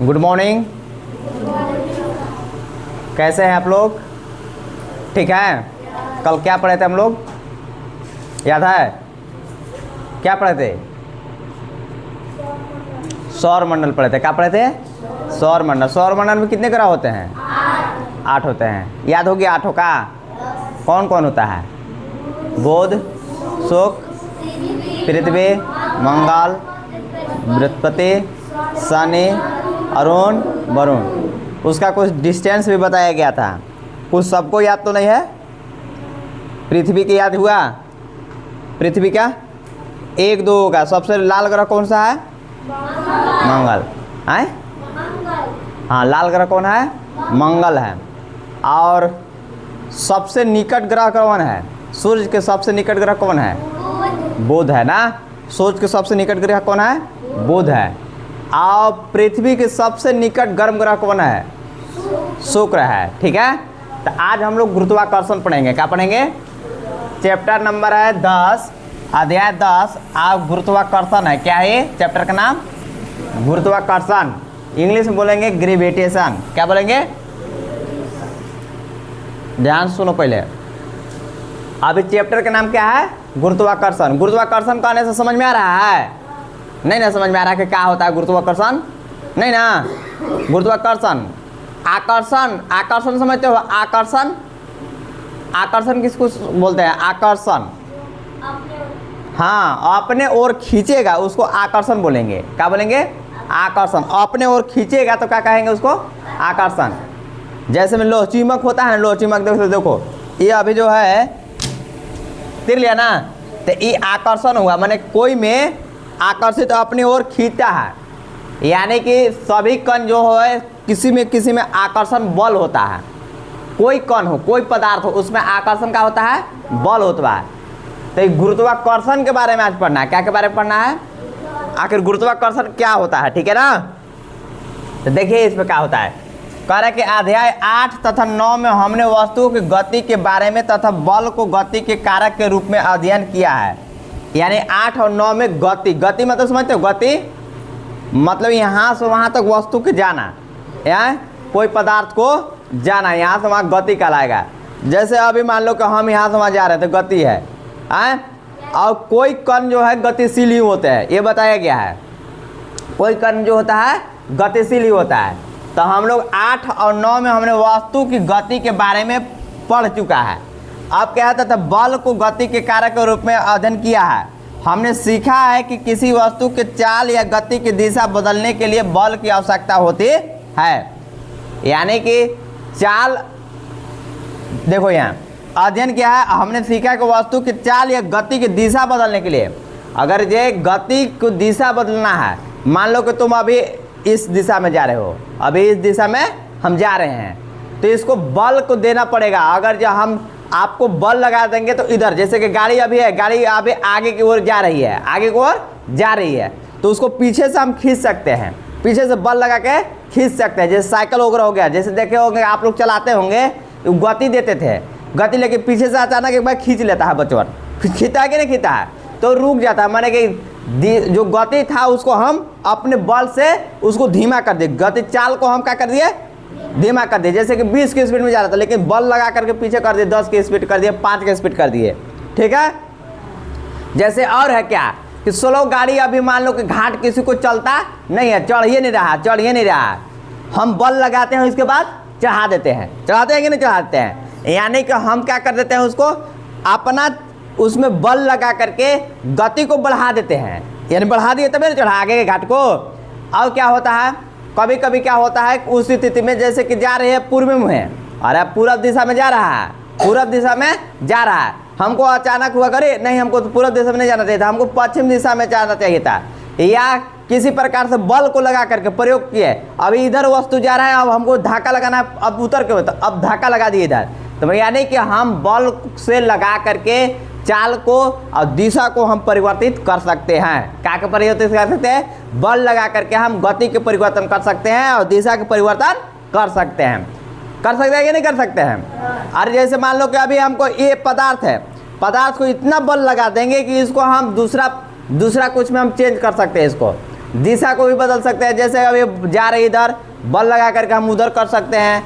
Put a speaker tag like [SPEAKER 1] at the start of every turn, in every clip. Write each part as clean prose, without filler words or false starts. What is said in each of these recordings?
[SPEAKER 1] Good morning. कैसे हैं आप लोग? ठीक है। कल क्या पढ़े थे हम लोग, याद है? क्या पढ़े थे? सौर मंडल पढ़े थे। क्या पढ़े थे? सौर मंडल। सौर मंडल में कितने ग्रह होते हैं? 8 होते हैं। याद होगी 8 का? कौन कौन होता है? बुध, शुक्र, पृथ्वी, मंगल, बृहस्पति, शनि, अरुण, वरुण। उसका कुछ डिस्टेंस भी बताया गया था। कुछ सबको याद तो नहीं है? पृथ्वी की याद हुआ? पृथ्वी का 1 2 होगा। सबसे लाल ग्रह कौन सा है? मंगल है। हाँ, लाल ग्रह कौन है? मंगल है। और सबसे निकट ग्रह कौन है? सूर्य के सबसे निकट ग्रह कौन है? बुध है ना। सूर्य के सबसे निकट ग्रह कौन है? बुध है। और पृथ्वी के सबसे निकट गर्म ग्रह कौन है? शुक्र है। ठीक है। तो आज हम लोग गुरुत्वाकर्षण पढ़ेंगे। क्या पढ़ेंगे? चैप्टर नंबर है 10, अध्याय 10। आप गुरुत्वाकर्षण है। क्या है चैप्टर का नाम? गुरुत्वाकर्षण। इंग्लिश में बोलेंगे ग्रेविटेशन। क्या बोलेंगे? ध्यान सुनो पहले। अभी चैप्टर का नाम क्या है? गुरुत्वाकर्षण। गुरुत्वाकर्षण कहने से समझ में आ रहा है? नहीं ना समझ में आ रहा है कि क्या होता है गुरुत्वाकर्षण? नहीं ना। गुरुत्वाकर्षण, आकर्षण। आकर्षण समझते हो? आकर्षण, आकर्षण किसको बोलते हैं? आकर्षण। हाँ, अपने ओर खींचेगा उसको आकर्षण बोलेंगे। क्या बोलेंगे? आकर्षण। अपने ओर खींचेगा तो क्या कहेंगे उसको? आकर्षण। जैसे में लोह चुंबक होता है ना, लोह चुंबक देखो ये अभी जो है तिर लिया ना, तो ये आकर्षण हुआ। माने कोई में आकर्षित अपनी ओर खींचता है। यानी कि सभी कण जो है किसी में आकर्षण बल होता है। कोई कण हो, कोई पदार्थ हो, उसमें आकर्षण का होता है, बल होता है। तो गुरुत्वाकर्षण के बारे में आज पढ़ना है। क्या के बारे में पढ़ना है? आखिर गुरुत्वाकर्षण क्या होता है। ठीक है ना। तो देखिए इसमें क्या होता है। कह रहे कि अध्याय 8 तथा 9 में हमने वस्तुओं की गति के बारे में तथा बल को गति के कारक के रूप में अध्ययन किया है। यानी 8 और 9 में गति। गति मतलब समझते हो? गति मतलब यहाँ से वहाँ तक वस्तु के जाना, या कोई पदार्थ को जाना, यहाँ से वहाँ गति कहलाएगा। जैसे अभी मान लो कि हम यहाँ से वहाँ जा रहे हैं तो गति है। और कोई कण जो है गतिशील ही होते हैं, ये बताया गया है। कोई कण जो होता है गतिशील ही होता है। तो हम लोग 8 और 9 में हमने वस्तु की गति के बारे में पढ़ चुका है। अब क्या होता था? बल को गति के कारक के रूप में अध्ययन किया है। हमने सीखा है कि किसी वस्तु के चाल या गति की दिशा बदलने के लिए बल की आवश्यकता होती है। यानी कि चाल, देखो यहाँ अध्ययन किया है। हमने सीखा कि वस्तु की चाल या गति की दिशा बदलने के लिए, अगर ये गति को दिशा बदलना है, मान लो कि तुम अभी इस दिशा में जा रहे हो, अभी इस दिशा में हम जा रहे हैं, तो इसको बल को देना पड़ेगा। अगर जो हम आपको बल लगा देंगे तो इधर, जैसे कि गाड़ी अभी है, गाड़ी अभी आगे की ओर जा रही है, आगे की ओर जा रही है, तो उसको पीछे से हम खींच सकते हैं। पीछे से बल लगा के खींच सकते हैं। जैसे साइकिल वगैरह हो गया, जैसे देखे होंगे आप लोग चलाते होंगे, गति देते थे, गति लेके पीछे से अचानक एक बार खींच लेता है बच्चा, खींचता है कि नहीं खींचता है, तो रुक जाता है। माने कि जो गति था उसको हम अपने बल से उसको धीमा कर दिए। गति चाल को हम क्या कर दिए? धीमा कर दिए। जैसे कि 20 की स्पीड में जा रहा था, लेकिन बल लगा करके पीछे कर दिए, 10 की स्पीड कर दिए, 5 की स्पीड कर दिए। ठीक है। जैसे और है क्या कि स्लो गाड़ी अभी मान लो कि घाट किसी को चलता नहीं है, चढ़ ही नहीं रहा, हम बल लगाते हैं, उसके बाद चढ़ा देते हैं। चढ़ाते हैं कि नहीं चढ़ाते हैं? यानी कि हम क्या कर देते हैं, उसको अपना उसमें बल लगा करके गति को बढ़ा देते हैं। यानी बढ़ा दिए तभी चढ़ा आगे के घाट को। और क्या होता है, कभी कभी क्या होता है उस स्थिति में, जैसे कि जा रहे हैं पूर्व में और अब पूरब दिशा में जा रहा है, पूरब दिशा में जा रहा है, हमको अचानक हुआ करे नहीं, हमको तो पूरब दिशा में नहीं जाना चाहिए था, हमको पश्चिम दिशा में जाना चाहिए था, या किसी प्रकार से बल को लगा करके प्रयोग किए। अभी इधर वस्तु जा रहा है, अब हमको धक्का लगाना है, अब उतर के तो अब धक्का लगा दिए इधर। तो यानी कि हम बल से लगा करके चाल को और दिशा को हम परिवर्तित कर सकते हैं। क्या के परिवर्तित कर सकते हैं? बल लगा करके हम गति के परिवर्तन कर सकते हैं और दिशा के परिवर्तन कर सकते हैं। कर सकते हैं कि नहीं कर सकते हैं? अरे जैसे मान लो कि अभी हमको ये पदार्थ है, पदार्थ को इतना बल लगा देंगे कि इसको हम दूसरा कुछ में हम चेंज कर सकते हैं इसको। दिशा को भी बदल सकते हैं, जैसे अभी जा रही इधर बल लगा करके हम उधर कर सकते हैं,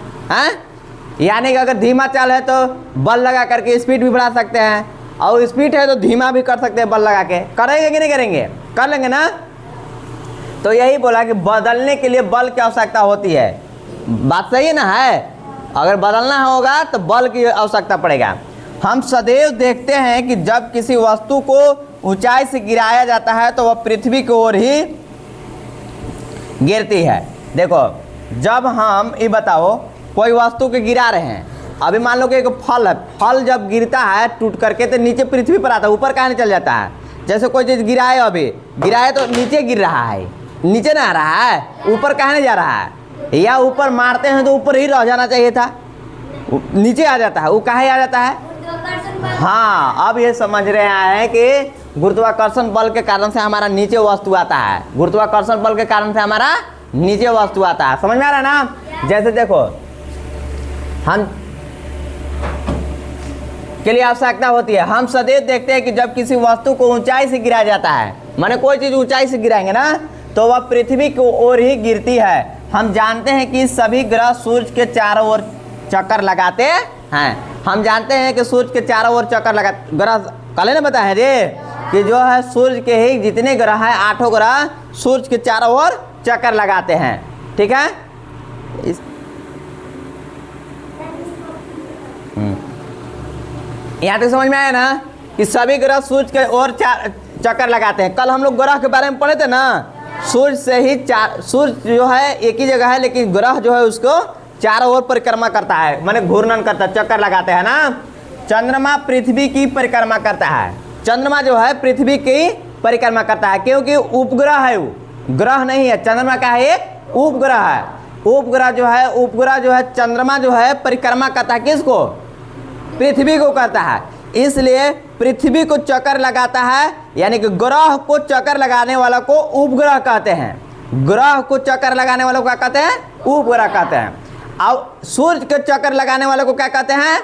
[SPEAKER 1] यानी कि अगर धीमा चाल है तो बल लगा करके स्पीड भी बढ़ा सकते हैं, और स्पीड है तो धीमा भी कर सकते हैं बल लगा के। करेंगे कि नहीं करेंगे? कर लेंगे ना। तो यही बोला कि बदलने के लिए बल की आवश्यकता होती है। बात सही है ना? है, अगर बदलना होगा तो बल की आवश्यकता पड़ेगा। हम सदैव देखते हैं कि जब किसी वस्तु को ऊंचाई से गिराया जाता है तो वह पृथ्वी की ओर ही गिरती है। देखो, जब हम ये बताओ कोई वस्तु को गिरा रहे हैं, अभी मान लो कि एक फल है, फल जब गिरता है टूट करके तो नीचे पृथ्वी पर आता है, ऊपर कहाँ नहीं चल जाता है। जैसे कोई चीज़ गिराए, अभी गिराए तो नीचे गिर रहा है, नीचे ना आ रहा है, ऊपर कहाँ नहीं जा रहा है। या ऊपर मारते हैं तो ऊपर ही रह जाना चाहिए था, नीचे आ जाता है, वो कहाँ आ जाता है। हाँ, अब ये समझ रहे हैं कि गुरुत्वाकर्षण बल के कारण से हमारा नीचे वस्तु आता है, गुरुत्वाकर्षण बल के कारण से हमारा नीचे वस्तु आता है। समझ में आ रहा है ना? जैसे देखो, हम के लिए आवश्यकता होती है, हम सदैव देखते हैं कि जब किसी वस्तु को ऊंचाई से गिराया जाता है, माने कोई चीज़ ऊंचाई से गिराएंगे ना तो वह पृथ्वी की ओर ही गिरती है। हम जानते हैं कि सभी ग्रह सूर्य के चारों ओर चक्कर लगाते हैं। हम जानते हैं कि सूर्य के चारों ओर चक्कर लगा, ग्रह कल ने बताया है रे कि जो है सूर्य के ही जितने ग्रह हैं 8 ग्रह सूर्य के चारों ओर चक्कर लगाते हैं। ठीक है, यहाँ तक समझ में आया ना कि सभी ग्रह सूर्य के ओर चक्कर लगाते हैं। कल हम लोग ग्रह के बारे में पढ़े थे ना, सूर्य से ही सूर्य जो है एक ही जगह है, लेकिन ग्रह जो है उसको चारों ओर परिक्रमा करता है, माने घूर्णन करता है, चक्कर लगाते हैं ना। चंद्रमा पृथ्वी की परिक्रमा करता है, चंद्रमा जो है पृथ्वी की परिक्रमा करता है, क्योंकि उपग्रह है, वो ग्रह नहीं है। चंद्रमा का है एक उपग्रह है, उपग्रह जो है चंद्रमा जो है परिक्रमा करता है, किसको? पृथ्वी को करता है। इसलिए पृथ्वी को चक्कर लगाता है, यानी कि ग्रह को चक्कर लगाने वाला को उपग्रह कहते हैं। ग्रह को चक्कर लगाने वालों को क्या कहते हैं? उपग्रह कहते हैं। अब सूर्य के चक्कर लगाने वालों को क्या कहते हैं?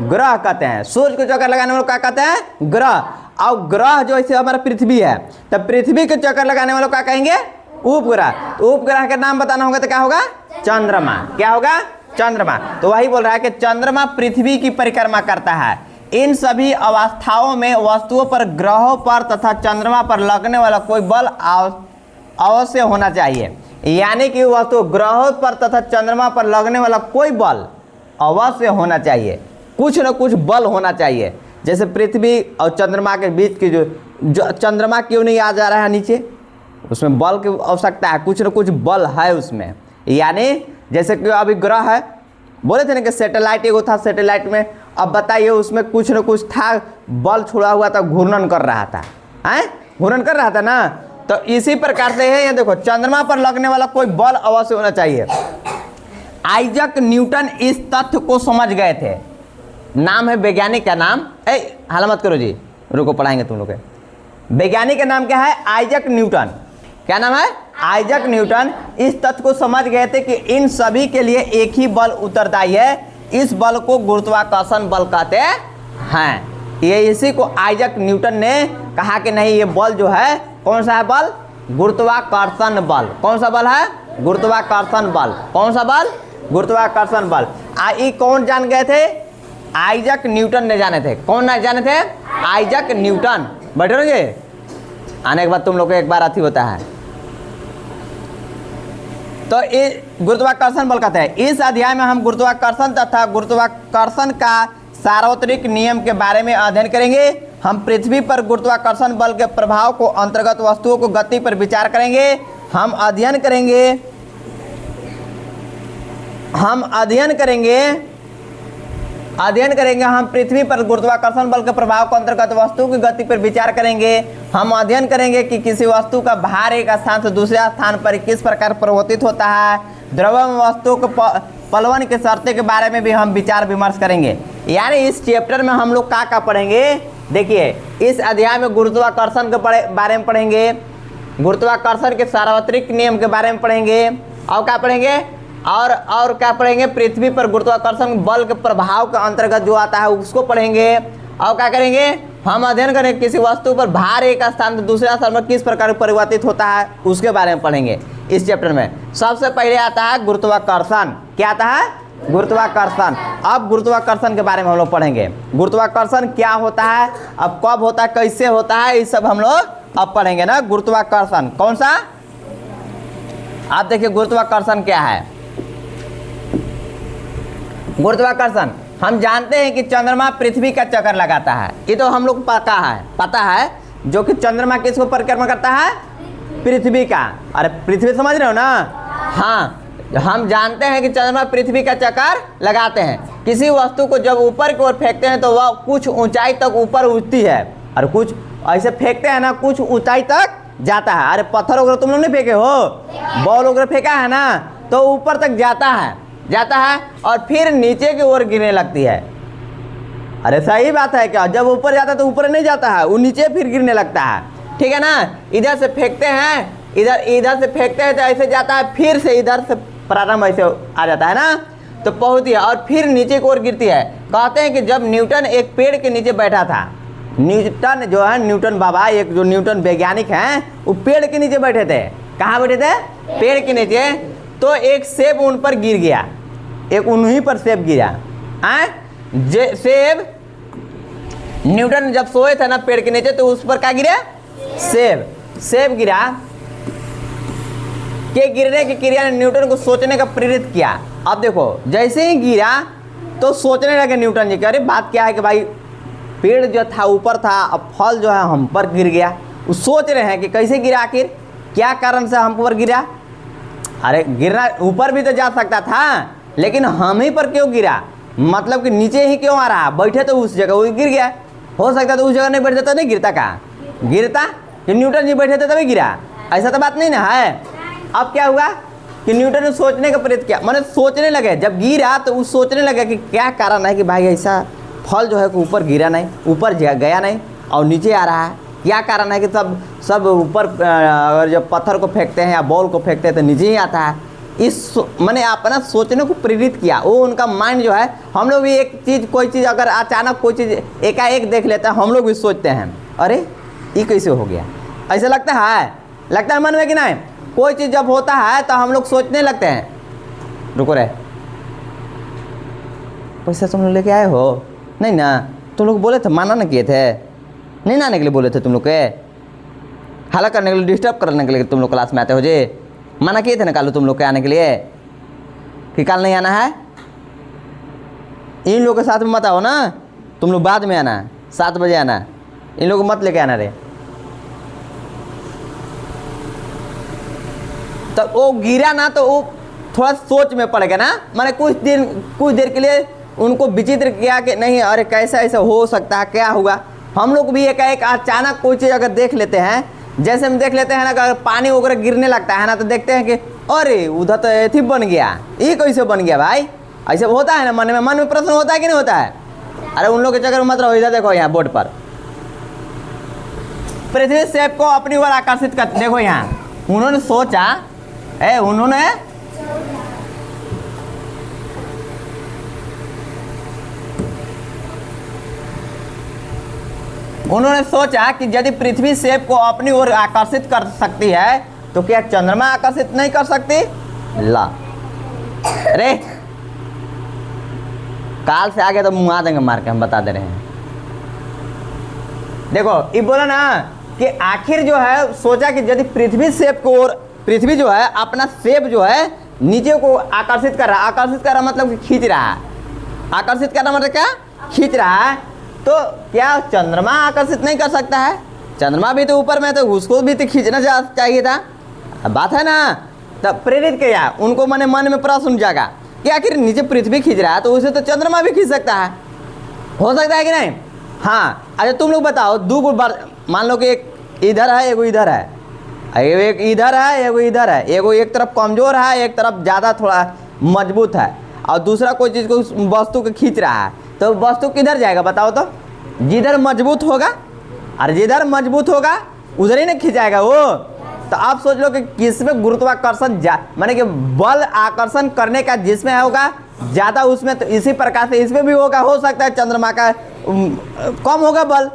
[SPEAKER 1] ग्रह कहते हैं। सूर्य को चक्कर लगाने वालों को क्या कहते हैं? ग्रह। और ग्रह जो ऐसे हमारा पृथ्वी है, तब पृथ्वी के चक्कर लगाने वालों को क्या कहेंगे? उपग्रह। उपग्रह का नाम बताना होगा तो क्या होगा? चंद्रमा। क्या होगा? चंद्रमा। तो वही बोल रहा है कि चंद्रमा पृथ्वी की परिक्रमा करता है। इन सभी अवस्थाओं में वस्तुओं पर, ग्रहों पर तथा चंद्रमा पर लगने वाला कोई बल अवश्य होना चाहिए। यानी कि वस्तु ग्रहों पर तथा चंद्रमा पर लगने वाला कोई बल अवश्य होना चाहिए, कुछ न कुछ बल होना चाहिए। जैसे पृथ्वी और चंद्रमा के बीच की जो चंद्रमा क्यों नहीं आ जा रहा है नीचे, उसमें बल की आवश्यकता है, कुछ न कुछ बल है उसमें। यानी जैसे कि अभी ग्रह है, बोले थे ना कि सैटेलाइट एगो था, सैटेलाइट में अब बताइए उसमें कुछ न कुछ था, बल छोड़ा हुआ था, घूर्णन कर रहा था, घूर्णन कर रहा था ना। तो इसी प्रकार से है, ये देखो चंद्रमा पर लगने वाला कोई बल अवश्य होना चाहिए। आइजक न्यूटन इस तथ्य को समझ गए थे। नाम है वैज्ञानिक का नाम, हाला मत करो जी, रुको पढ़ाएंगे तुम लोग। वैज्ञानिक का नाम क्या है? Isaac Newton. क्या नाम है? आइजक न्यूटन इस तथ्य को समझ गए थे कि इन सभी के लिए एक ही बल उत्तरदायी है। इस बल को गुरुत्वाकर्षण बल कहते हैं। ये इसी को आइजक न्यूटन ने कहा कि नहीं, ये बल जो है कौन सा है बल? गुरुत्वाकर्षण बल। कौन सा बल है? गुरुत्वाकर्षण बल। कौन सा बल? गुरुत्वाकर्षण बल। ये कौन जान गए थे? आइजक न्यूटन ने जाने थे। कौन ना जाने थे? Isaac Newton. बैठे रहोगे, आने के बाद तुम लोग को एक बार अथी होता है। तो ये गुरुत्वाकर्षण बल कहते हैं। इस अध्याय में हम गुरुत्वाकर्षण तथा गुरुत्वाकर्षण का सार्वत्रिक नियम के बारे में अध्ययन करेंगे। हम पृथ्वी पर गुरुत्वाकर्षण बल के प्रभाव को, अंतर्गत वस्तुओं को गति पर विचार करेंगे। हम अध्ययन करेंगे हम पृथ्वी पर गुरुत्वाकर्षण बल के प्रभाव को, अंतर्गत वस्तुओं की गति पर विचार करेंगे। हम अध्ययन करेंगे कि किसी वस्तु का भार एक स्थान से दूसरे स्थान पर किस प्रकार परिवर्तित होता है। द्रव्यमान वस्तुओं के पलवन के शर्तें के बारे में भी हम विचार विमर्श करेंगे। यानी इस चैप्टर में हम लोग क्या पढ़ेंगे? देखिए, इस अध्याय में गुरुत्वाकर्षण के बारे में पढ़ेंगे, गुरुत्वाकर्षण के सार्वत्रिक नियम के बारे में पढ़ेंगे, और क्या पढ़ेंगे? और क्या पढ़ेंगे? पृथ्वी पर गुरुत्वाकर्षण बल के प्रभाव के अंतर्गत जो आता है उसको पढ़ेंगे। और क्या करेंगे? हम अध्ययन करें किसी वस्तु पर भार एक स्थान से दूसरे स्थान पर किस प्रकार परिवर्तित होता है उसके बारे में पढ़ेंगे इस चैप्टर में। सबसे पहले आता है गुरुत्वाकर्षण। क्या आता है? गुरुत्वाकर्षण। अब गुरुत्वाकर्षण के बारे में हम लोग पढ़ेंगे। गुरुत्वाकर्षण क्या होता है, अब कब होता है, कैसे होता है, ये सब हम लोग अब पढ़ेंगे ना। गुरुत्वाकर्षण कौन सा? आप देखिए गुरुत्वाकर्षण क्या है। गुरुत्वाकर्षण हम जानते हैं कि चंद्रमा पृथ्वी का चक्कर लगाता है, ये तो हम लोग पता है जो कि चंद्रमा किसको परिक्रमा करता है? पृथ्वी का। अरे पृथ्वी समझ रहे हो ना? हाँ, हम जानते हैं कि चंद्रमा पृथ्वी का चक्कर लगाते हैं। किसी वस्तु को जब ऊपर की ओर फेंकते हैं तो वह कुछ ऊंचाई तक ऊपर उठती है, और कुछ ऐसे फेंकते हैं ना, कुछ ऊंचाई तक जाता है। अरे पत्थर वगैरह तुम लोग नहीं फेंके हो, बॉल वगैरह फेंका है ना, तो ऊपर तक जाता है और फिर नीचे की ओर गिरने लगती है। अरे सही बात है क्या? जब ऊपर जाता है तो ऊपर नहीं जाता है, वो नीचे फिर गिरने लगता है, ठीक है ना। इधर से फेंकते हैं, इधर से फेंकते हैं तो ऐसे जाता है, फिर से इधर से प्रारंभ ऐसे आ जाता है ना, तो पहुंचती है और फिर नीचे की ओर गिरती है। कहते हैं कि जब न्यूटन एक पेड़ के नीचे बैठा था, न्यूटन जो है, न्यूटन बाबा, एक जो न्यूटन वैज्ञानिक हैं, वो पेड़ के नीचे बैठे थे। कहाँ बैठे थे? पेड़ के नीचे। तो एक सेब उन पर गिर गया, एक उन्हीं पर सेब गिरा। सेब, न्यूटन जब सोए थे ना पेड़ के नीचे, तो उस पर क्या गिरा? सेब गिरा। के गिरने की क्रिया ने न्यूटन को सोचने का प्रेरित किया। अब देखो, जैसे ही गिरा तो सोचने लगे न्यूटन जी कि अरे बात क्या है कि भाई पेड़ जो था ऊपर था, अब फल जो है हम पर गिर गया। वो सोच रहे हैं कि कैसे गिरा, आखिर क्या कारण से हम पर गिरा। अरे गिरना ऊपर भी तो जा सकता था, लेकिन हम ही पर क्यों गिरा, मतलब कि नीचे ही क्यों आ रहा। बैठे तो उस जगह वो गिर गया, हो सकता तो उस जगह नहीं बैठता तो नहीं गिरता। कहाँ गिरता कि न्यूटन जी बैठे थे तभी गिरा, ऐसा तो बात नहीं ना है। अब क्या हुआ कि न्यूटन ने सोचने का प्रयत्न किया, मैंने सोचने लगे, जब गिरा तो वो सोचने लगे कि क्या कारण है कि भाई ऐसा फल जो है कि ऊपर गिरा नहीं, ऊपर गया नहीं और नीचे आ रहा है। क्या कारण है कि सब ऊपर अगर जब पत्थर को फेंकते हैं या बॉल को फेंकते हैं तो नीचे ही आता है। इस मैंने अपना सोचने को प्रेरित किया, वो उनका माइंड जो है। हम लोग भी एक चीज़, कोई चीज़ अगर अचानक कोई चीज़ एकाएक देख लेते हैं, हम लोग भी सोचते हैं अरे ये कैसे हो गया, ऐसा लगता है मन में कि नहीं। कोई चीज़ जब होता है तो हम लोग सोचने लगते हैं। रुको रे, पैसा तुम लोग लेके आए हो? नहीं ना, तुम लोग बोले थे, माना ना किए थे, नहीं ना आने के लिए बोले थे तुम लोग के, हल्ला करने के लिए, डिस्टर्ब करने के लिए तुम लोग क्लास में आते हो जी। मना किए थे ना कल तुम लोग के आने के लिए कि कल नहीं आना है। इन लोगों के साथ में मत आओ ना, तुम लोग बाद में आना, 7 बजे आना, इन लोगों को मत लेके आना रे। तो वो गिरा ना तो वो थोड़ा सोच में पड़ गया ना, मैंने कुछ देर के लिए उनको विचित्र किया कि नहीं अरे कैसा ऐसा हो सकता है, क्या होगा। हम लोग भी एक अचानक कोई चीज़ अगर देख लेते हैं, जैसे हम देख लेते हैं ना, अगर पानी वगैरह गिरने लगता है ना, तो देखते हैं कि अरे उधर तो एथी बन गया, ये कैसे बन गया भाई, ऐसे होता है ना। मन में प्रश्न होता है कि नहीं होता है। अरे उन लोग के चक्कर में मत रहो। इधर देखो, यहाँ बोर्ड पर पृथ्वी सेब को अपनी ओर आकर्षित कर, देखो यहाँ उन्होंने सोचा, उन्होंने सोचा कि यदि पृथ्वी सेब को अपनी ओर आकर्षित कर सकती है तो क्या चंद्रमा आकर्षित नहीं कर सकती। ला अरे काल से आगे तो मुँह देंगे मार के, हम बता दे रहे हैं। देखो ये बोला ना कि आखिर जो है सोचा कि यदि पृथ्वी सेब को ओर, पृथ्वी जो है अपना सेब जो है नीचे को आकर्षित कर रहा है। आकर्षित कर रहा मतलब कि खींच रहा है। आकर्षित करना मतलब क्या? खींच रहा है। तो क्या चंद्रमा आकर्षित नहीं कर सकता है? चंद्रमा भी तो ऊपर में, तो उसको भी तो खींचना चाहिए था। बात है ना। तब प्रेरित किया उनको, मन में प्रश्न जागा कि आखिर नीचे पृथ्वी खींच रहा है तो उसे तो चंद्रमा भी खींच सकता है, हो सकता है कि नहीं। हाँ अच्छा तुम लोग बताओ, दो बार मान लो कि एक इधर है, एगो इधर है, एक इधर है, एगो इधर है, एगो एक तरफ कमज़ोर है, एक तरफ ज़्यादा थोड़ा मजबूत है, और दूसरा कोई चीज़ को वस्तु को खींच रहा है, तो वस्तु किधर जाएगा बताओ तो? जिधर मजबूत होगा, और जिधर मजबूत होगा उधर ही नहीं खिंचाएगा वो। तो आप सोच लो कि किसमें गुरुत्वाकर्षण माने कि बल आकर्षण करने का जिसमें होगा ज़्यादा, उसमें तो इसी प्रकार से इसमें भी होगा। हो सकता है चंद्रमा का कम होगा बल,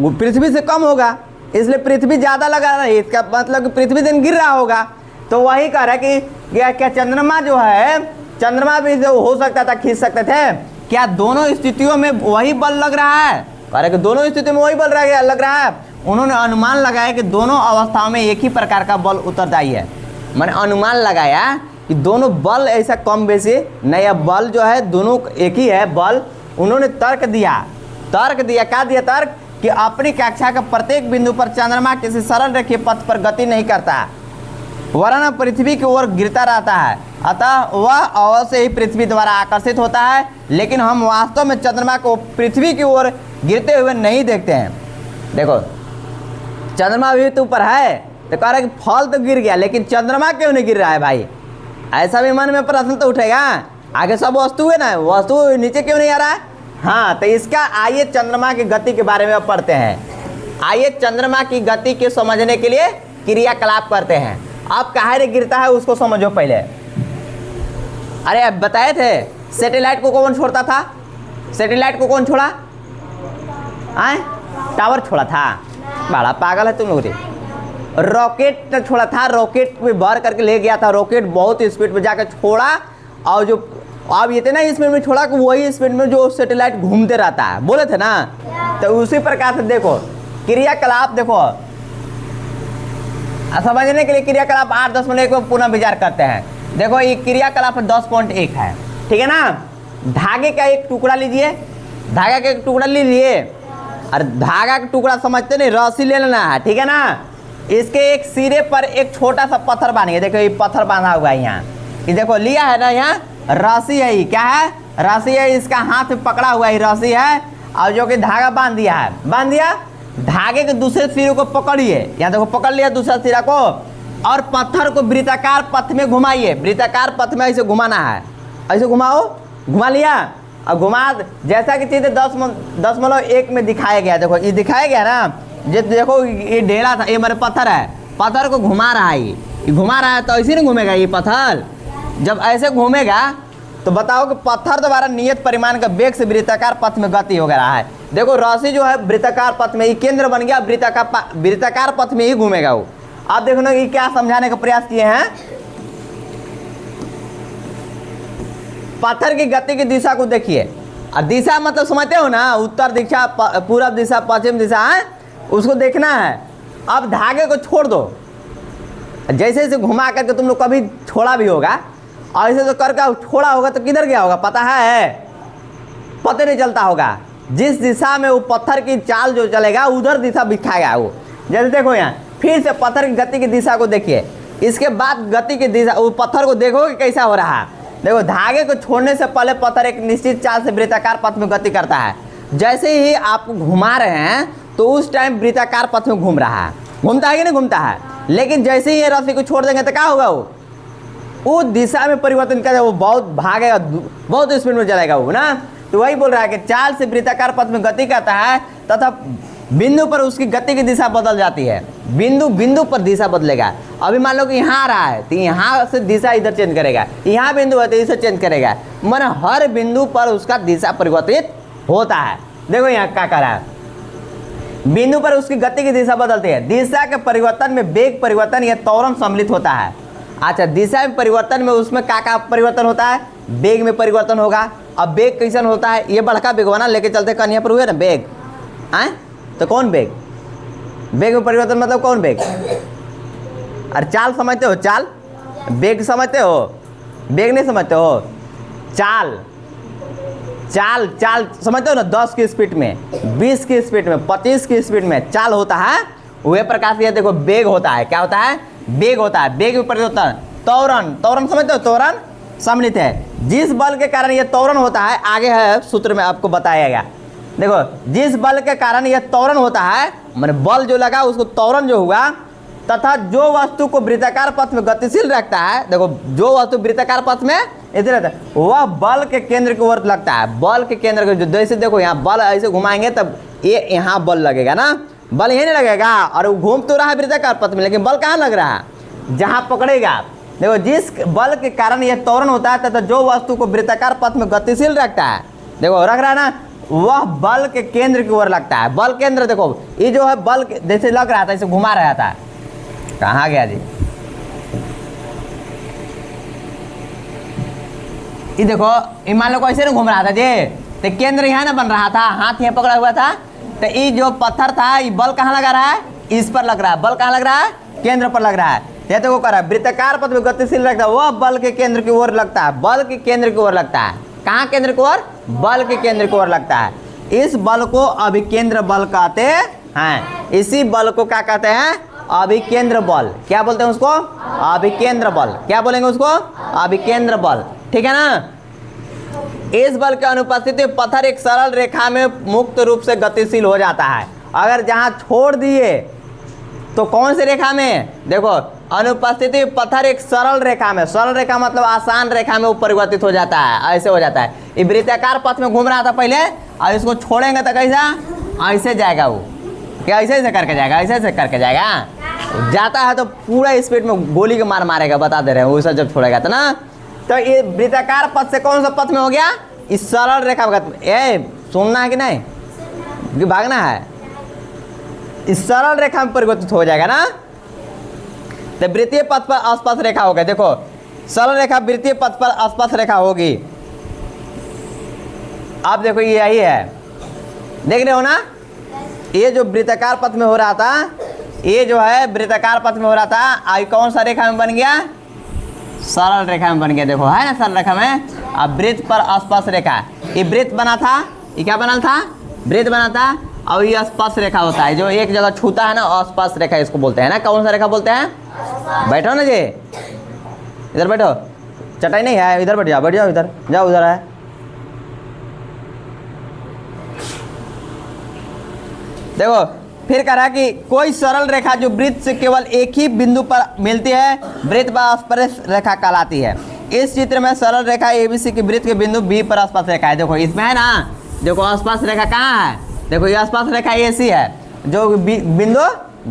[SPEAKER 1] वो पृथ्वी से कम होगा, इसलिए पृथ्वी ज़्यादा लगा रहा है, इसका मतलब कि पृथ्वी दिन गिर रहा होगा। तो वही कह रहा है कि क्या चंद्रमा जो है, चंद्रमा भी जो हो सकता था खींच सकते थे, क्या दोनों स्थितियों में वही बल लग रहा है? कह रहा है कि दोनों स्थितियों में वही बल लग रहा है। उन्होंने अनुमान लगाया कि दोनों अवस्थाओं में एक ही प्रकार का बल उत्तरदायी है। मैंने अनुमान लगाया कि दोनों बल ऐसा कम बेसी नया बल जो है दोनों एक ही है बल। उन्होंने तर्क दिया क्या दिया तर्क कि अपनी कक्षा के प्रत्येक बिंदु पर चंद्रमा किसी सरल रेखीय पथ पर गति नहीं करता, वरन पृथ्वी की ओर गिरता रहता है, अतः वह अवश्य ही पृथ्वी द्वारा आकर्षित होता है, लेकिन हम वास्तव में चंद्रमा को पृथ्वी की ओर गिरते हुए नहीं देखते हैं। देखो चंद्रमा भी तो ऊपर है, तो कह रहा है कि फल तो गिर गया, लेकिन चंद्रमा क्यों नहीं गिर रहा है भाई? ऐसा भी मन में प्रश्न तो उठेगा। आगे सब वस्तु है ना, वस्तु नीचे क्यों नहीं आ रहा है? हाँ, तो इसका आइए चंद्रमा की गति के बारे में पढ़ते हैं। आइए चंद्रमा की गति के समझने के लिए क्रियाकलाप करते हैं। अब काहे रे गिरता है उसको समझो पहले। अरे अब बताए थे सैटेलाइट को कौन छोड़ता था? सैटेलाइट को कौन छोड़ा? आए टावर छोड़ा था। बड़ा पागल है तुम लोग रे। रॉकेट छोड़ा था, रॉकेट में भर करके ले गया था, रॉकेट बहुत स्पीड में जाकर छोड़ा, और जो अब इतना स्पीड में छोड़ा कि वही स्पीड में जो सैटेलाइट घूमते रहता है, बोले थे ना। तो उसी प्रकार से देखो क्रियाकलाप, देखो समझने के लिए क्रियाकलाप 8.1 को पुनः विचार करते हैं। देखो ये क्रियाकलाप 10.1 है, ठीक है ना। धागे का एक टुकड़ा लीजिए, धागा का एक टुकड़ा लीजिए, और धागा का टुकड़ा समझते नहीं, रस्सी ले लेना है, ठीक है ना। इसके एक सिरे पर एक छोटा सा पत्थर बांधिए। देखो ये पत्थर बांधा हुआ है यहाँ, ये देखो लिया है ना, यहाँ रस्सी है, ये क्या है? रस्सी है, इसका हाथ में पकड़ा हुआ है रस्सी है, और जो कि धागा बांध दिया है, बांध दिया। धागे के दूसरे सिरे को पकड़िए, यहाँ देखो पकड़ लिया दूसरा सिरा को, और पत्थर को वृत्ताकार पथ में घुमाइए। वृत्ताकार पथ में ऐसे घुमाना है, ऐसे घुमाओ, घुमा लिया, और घुमा जैसा कि चीज़ 10.1 में दिखाया गया। देखो ये दिखाया गया ना, ये देखो ये ढेला था, ये मेरे पत्थर है, पत्थर को घुमा रहा है, ये घुमा रहा है, तो ऐसे नहीं घूमेगा ये पत्थर। जब ऐसे घूमेगा तो बताओ कि पत्थर द्वारा नियत परिमाण का वेग से वृत्ताकार पथ में गति हो रहा है। देखो रस्सी जो है वृत्ताकार पथ में, ये केंद्र बन गया, वृत्ताकार पथ में ही घूमेगा वो। आप देखो ना ये क्या समझाने का प्रयास किए हैं। पत्थर की गति की दिशा को देखिए, और दिशा मतलब समझते हो ना, उत्तर दिशा, पूरब दिशा, पश्चिम दिशा है, उसको देखना है। अब धागे को छोड़ दो, जैसे जैसे घुमा करके तुम लोग कभी छोड़ा भी होगा, और ऐसे तो करके छोड़ा होगा तो किधर गया होगा पता है? पता नहीं चलता होगा। जिस दिशा में वो पत्थर की चाल जो चलेगा उधर दिशा दिखाएगा वो। जैसे देखो यहाँ फिर से पत्थर की गति की दिशा को देखिए, इसके बाद गति की दिशा, वो पत्थर को देखो कि कैसा हो रहा है। देखो धागे को छोड़ने से पहले पत्थर एक निश्चित चाल से वृत्ताकार पथ में गति करता है। जैसे ही आप घुमा रहे हैं तो उस टाइम वृत्ताकार पथ में घूम रहा है, घूमता है कि नहीं घूमता है। लेकिन जैसे ही ये रस्सी को छोड़ देंगे तो क्या होगा? वो दिशा में परिवर्तन करेगा, वो बहुत भागेगा, बहुत स्पीड में चलेगा वो ना। तो वही बोल रहा है कि चाल से वृत्ताकार पथ में गति करता है तथा बिंदु पर उसकी गति की दिशा बदल जाती है। बिंदु पर दिशा बदलेगा। अभी मान लो कि यहाँ आ रहा है तो यहाँ से दिशा इधर चेंज करेगा, यहाँ बिंदु है तो इसे चेंज करेगा, माने हर बिंदु पर उसका दिशा परिवर्तित होता है। देखो यहाँ क्या कर रहा है, बिंदु पर उसकी गति की दिशा बदलती है। दिशा के परिवर्तन में वेग परिवर्तन या त्वरण सम्मिलित होता है। अच्छा, दिशा में परिवर्तन में उसमें क्या परिवर्तन होता है? वेग में परिवर्तन होगा। अब वेग कैसन होता है? ये बड़का बेग बना लेके चलते कन्या पर हुए ना वेग, आए तो कौन वेग? वेग में परिवर्तन मतलब कौन वेग? अरे चाल समझते हो? चाल वेग समझते हो? वेग नहीं समझते हो? चाल चाल चाल समझते हो ना? 10 की स्पीड में, 20 की स्पीड में, 25 की स्पीड में चाल होता है। वह प्रकार से देखो वेग होता है। क्या होता है? वेग होता है। वेग में परिवर्तन, त्वरण, त्वरण समझते हो? त्वरण सम्मिलित है। जिस बल के कारण यह त्वरण होता है, आगे है सूत्र में आपको बताया गया। देखो जिस बल के कारण यह त्वरण होता है, माने बल जो लगा उसको त्वरण जो हुआ, तथा जो वस्तु को वृत्ताकार पथ में गतिशील रखता है, देखो जो वस्तु वृत्ताकार पथ में इधर रहता है वह बल के केंद्र की ओर लगता है। बल के केंद्र को जैसे देखो यहाँ बल ऐसे घुमाएंगे तब ये यहाँ बल लगेगा ना, बल यही नहीं लगेगा। और वो घूम तो रहा है वृत्ताकार पथ में, लेकिन बल कहाँ लग रहा है? जहाँ पकड़ेगा। देखो जिस बल के कारण यह त्वरण होता है तथा जो वस्तु को वृत्ताकार पथ में गतिशील रखता है, देखो रख रहा है ना, वह बल के केंद्र की ओर लगता है। बल केंद्र देखो, ये जो है बल जैसे लग रहा था, इसे घुमा रहा था, कहाँ गया जी? ये देखो, ये मान लो को ऐसे ना घूम रहा था जी, तो केंद्र यहाँ ना बन रहा था, हाथ यहाँ पकड़ा हुआ था, तो ये जो पत्थर था ये बल कहाँ लगा रहा है? इस पर लग रहा है। बल कहाँ लग रहा है? केंद्र पर लग रहा है। ये तो वो कर रहा है, वृत्ताकार पथ में गतिशील लगता है, वह बल के केंद्र की ओर लगता है। बल के केंद्र की ओर लगता है। कहाँ केंद्र की ओर? बल के केंद्र की ओर लगता है। इस बल को अभिकेंद्र बल कहते हैं। इसी बल को क्या कहते हैं? अभिकेंद्र बल। क्या बोलते हैं उसको? अभिकेंद्र बल। क्या बोलेंगे उसको? अभिकेंद्र बल। ठीक है ना? इस बल के अनुपस्थिति में पत्थर एक सरल रेखा में मुक्त रूप से गतिशील हो जाता है। अगर जहां छोड़ दिए तो कौन सी रेखा में? देखो, अनुपस्थिति पत्थर एक सरल रेखा में, सरल रेखा मतलब आसान रेखा में वो परिवर्तित हो जाता है, ऐसे हो जाता है। ये वृत्ताकार पथ में घूम रहा था पहले, और इसको छोड़ेंगे तो कैसा? ऐसे जाएगा वो। क्या ऐसे ऐसे करके जाएगा? ऐसे ऐसे करके जाएगा। जाता है तो पूरा स्पीड में गोली के मार मारेगा, बता दे रहे हैं, वैसा जब छोड़ेगा तो ना। तो ये वृत्ताकार पथ से कौन सा पथ में हो गया? इस सरल रेखा में। सुनना है कि नहीं कि भागना है? इस सरल रेखा में परिवर्तित हो जाएगा ना। तो वृत्तीय पथ पर अस्पर्श रेखा हो गया। देखो, सरल रेखा वृत्तीय पथ पर अस्पर्श रेखा होगी। आप देखो, ये यही है, देख रहे हो ना? ये जो वृत्ताकार पथ में हो रहा था, ये जो है वृत्ताकार पथ में हो रहा था, आई कौन सा रेखा में बन गया? सरल रेखा में बन गया। देखो, है ना सरल रेखा में। अब वृत्त पर अस्पर्श रेखा, ये वृत्त बना था, ये क्या बना था? वृत्त बना था। और ये स्पर्श रेखा होता है, जो एक जगह छूता है ना, स्पर्श रेखा इसको बोलते हैं ना। कौन सा रेखा बोलते हैं? बैठो ना जी, इधर बैठो, चटाई नहीं है, इधर बैठ जाओ, बैठ जाओ, इधर जाओ, उधर है। देखो, फिर कह रहा है कि कोई सरल रेखा जो वृत्त से केवल एक ही बिंदु पर मिलती है, वृत्त पर स्पर्श रेखा कहलाती है। इस चित्र में सरल रेखा एबीसी के वृत्त के बिंदु बी पर स्पर्श रेखा है। देखो, इसमें है ना, देखो स्पर्श रेखा कहाँ है? देखो, ये स्पर्श रेखा एसी है, जो बिंदु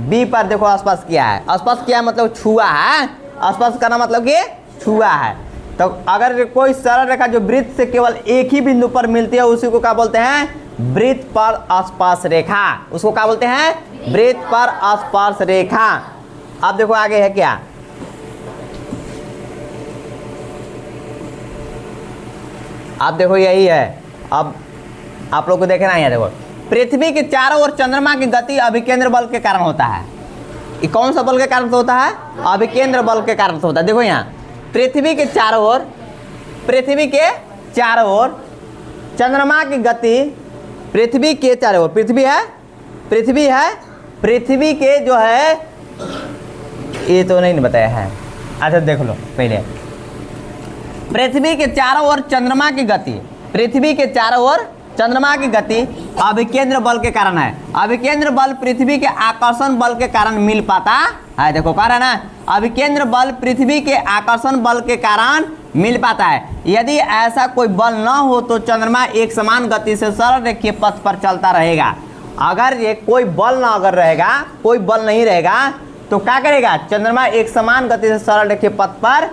[SPEAKER 1] बी पर देखो स्पर्श किया है। स्पर्श किया मतलब छुआ है, स्पर्श करना मतलब कि छुआ है। तो अगर कोई सरल रेखा जो वृत्त से केवल एक ही बिंदु पर मिलती है, उसी को क्या बोलते हैं? वृत्त पर स्पर्श रेखा। उसको क्या बोलते हैं? वृत्त पर स्पर्श रेखा। अब देखो आगे है क्या? अब देखो, यही है। अब आप लोग को देखना है, देखो, पृथ्वी के चारों ओर चंद्रमा की गति अभिकेंद्र बल के कारण होता है। ये कौन सा बल के कारण होता है? अभिकेंद्र बल के कारण होता है। देखो यहाँ, पृथ्वी के चारों ओर, पृथ्वी के चारों ओर चंद्रमा की गति, पृथ्वी के चारों ओर, पृथ्वी है, पृथ्वी है, पृथ्वी के जो है, ये तो नहीं बताया है। अच्छा देख लो पहले, पृथ्वी के चारों ओर चंद्रमा की गति, पृथ्वी के चारों ओर चंद्रमा की गति अभिकेंद्र बल के कारण है। अभिकेंद्र बल पृथ्वी के आकर्षण बल के कारण मिल पाता है। देखो कह रहा है ना, अभिकेंद्र बल पृथ्वी के आकर्षण बल के कारण मिल पाता है। यदि ऐसा कोई बल न हो तो चंद्रमा एक समान गति से सरल रेखीय पथ पर चलता रहेगा। अगर ये कोई बल ना अगर रहेगा, कोई बल नहीं रहेगा, तो क्या करेगा? चंद्रमा एक समान गति से सरल रेखीय पथ पर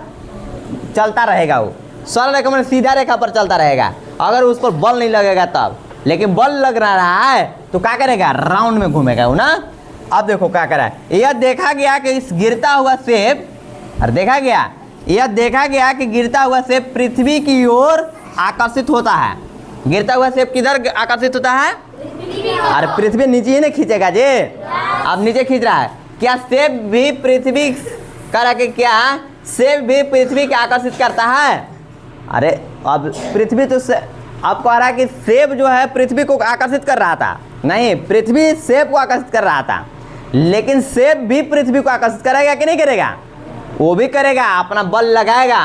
[SPEAKER 1] चलता रहेगा। वो सरल रेखा में सीधा रेखा पर चलता रहेगा, अगर उस पर बल नहीं लगेगा तब। लेकिन बल लग रहा है तो क्या करेगा? राउंड में घूमेगा वो ना। अब देखो क्या करा है, यह देखा गया कि इस गिरता हुआ सेब, और देखा गया, यह देखा गया कि गिरता हुआ सेब पृथ्वी की ओर आकर्षित होता है। गिरता हुआ सेब किधर आकर्षित होता है? अरे पृथ्वी नीचे ही नहीं खींचेगा जी, अब नीचे खींच रहा है। क्या सेब भी पृथ्वी करा के, क्या सेब भी पृथ्वी के आकर्षित करता है? अरे अब पृथ्वी तो अब कह रहा है कि सेब जो है पृथ्वी को आकर्षित कर रहा था, नहीं, पृथ्वी सेब को आकर्षित कर रहा था। लेकिन सेब भी पृथ्वी को आकर्षित करेगा कि नहीं करेगा? वो भी करेगा, अपना बल लगाएगा।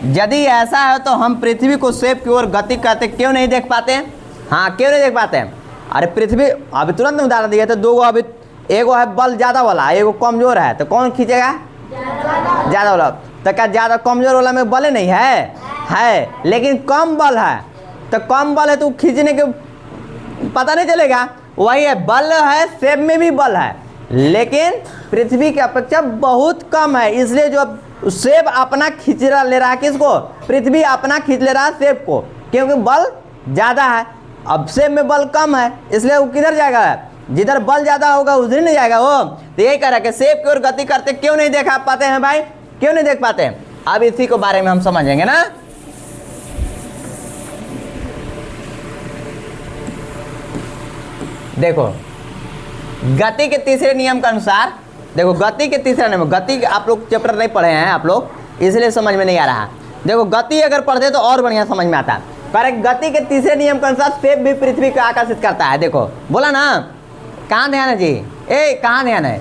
[SPEAKER 1] यदि ऐसा है तो हम पृथ्वी को सेब की ओर गति करते क्यों नहीं देख पाते? हाँ, क्यों नहीं देख पाते? अरे पृथ्वी, अभी तुरंत उदाहरण दिया तो दो गो, अभी एगो है बल ज़्यादा वाला, एगो कमजोर है, तो कौन खींचेगा? ज़्यादा वाला। तो क्या ज़्यादा कमजोर वाला में बल नहीं है, लेकिन कम बल है, तो कम बल है तो खींचने के पता नहीं चलेगा। वही है, बल है, सेब में भी बल है, लेकिन पृथ्वी की अपेक्षा बहुत कम है। इसलिए जो सेब अपना खींच ले रहा है, किसको? पृथ्वी अपना खींच ले रहा है सेब को, क्योंकि बल ज़्यादा है। अब सेब में बल कम है, इसलिए वो किधर जाएगा, जिधर बल ज़्यादा होगा उधर नहीं जाएगा वो। तो यही कह रहा है कि सेब की ओर गति करते क्यों नहीं देखा पाते हैं भाई, क्यों नहीं देख पाते हैं। अब इसी को बारे में हम समझेंगे ना। देखो गति के तीसरे नियम के अनुसार, देखो गति के तीसरे नियम, गति आप लोग चैप्टर नहीं पढ़े हैं आप लोग, इसलिए समझ में नहीं आ रहा। देखो गति अगर पढ़ते तो और बढ़िया समझ में आता। करेक्ट, गति के तीसरे नियम के अनुसार सेब भी पृथ्वी को आकर्षित करता है। देखो बोला ना, कहाँ ध्यान है जी, कहाँ ध्यान है।